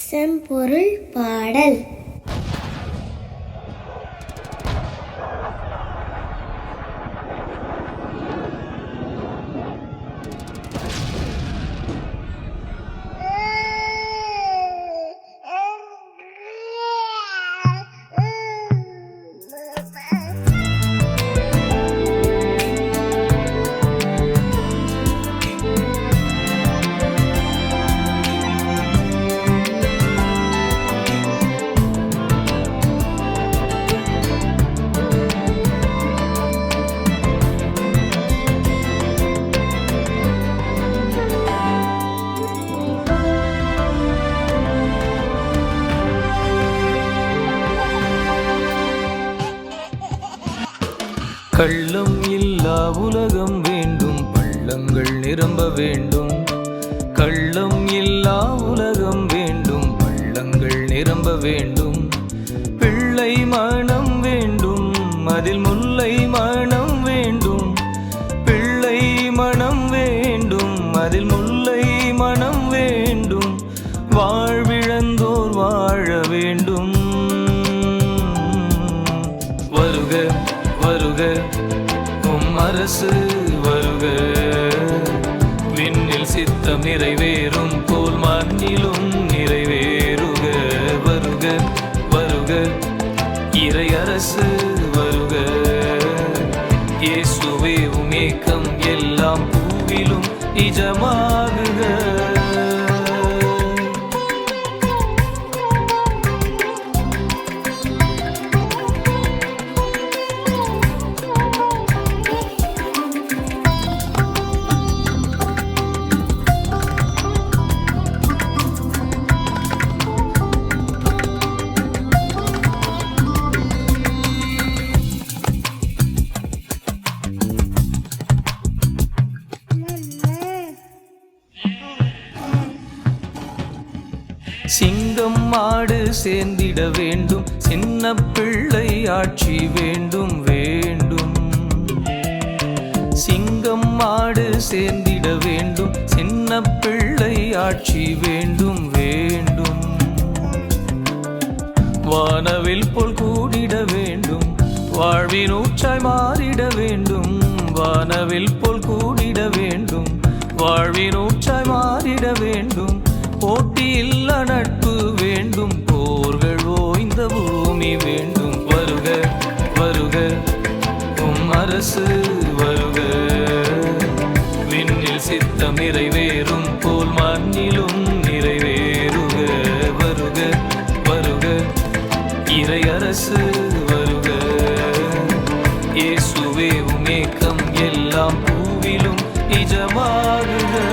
செம்பொருள் பாடல். கள்ளம் இல்லா உலகம் வேண்டும், பள்ளங்கள் நிரம்ப வேண்டும். கள்ளம் இல்லா உலகம் வேண்டும், பள்ளங்கள் நிரம்ப வேண்டும். பிள்ளை மனம் வேண்டும், அதில் முல்லை மனம் வேண்டும். பிள்ளை மனம் வேண்டும், அதில் முல்லை மனம் வேண்டும். வாழ்விழந்தோர் வாழ வேண்டும். வருக வருக அரசு வருக, விண்ணில் சித்தம் நிறைவேறும் போல் மண்ணிலும் நிறைவேறுக. வருக வருக இறை அரசு வருக, இயேசுவே உமேக்கம் எல்லாம் பூவிலும் நிஜமாகுக. சிங்கம் மாடு சேர்ந்திட வேண்டும், சின்ன பிள்ளை ஆட்சி வேண்டும் வேண்டும். சிங்கம் மாடு சேர்ந்திட வேண்டும், சின்ன பிள்ளை ஆட்சி வேண்டும் வேண்டும். வானவில் போல் கூடிட வேண்டும், வாழ்வின் ஊற்றாய் மாறிட வேண்டும். வானவில் போல் கூடிட வேண்டும், வாழ்வின் ஊற்றாய் மாறிட வேண்டும். போட்டியில்லா நட்பு வேண்டும், போர்கள் ஓய்ந்த பூமி வேண்டும். வருக வருக அரசு வருக, விண்ணில் சித்தம் நிறைவேறும் போல் மண்ணிலும் நிறைவேறுக. வருக வருக இறை அரசு வருக, இயேசுவே உமேக்கம் எல்லாம் பூவிலும் நிஜமாகுக.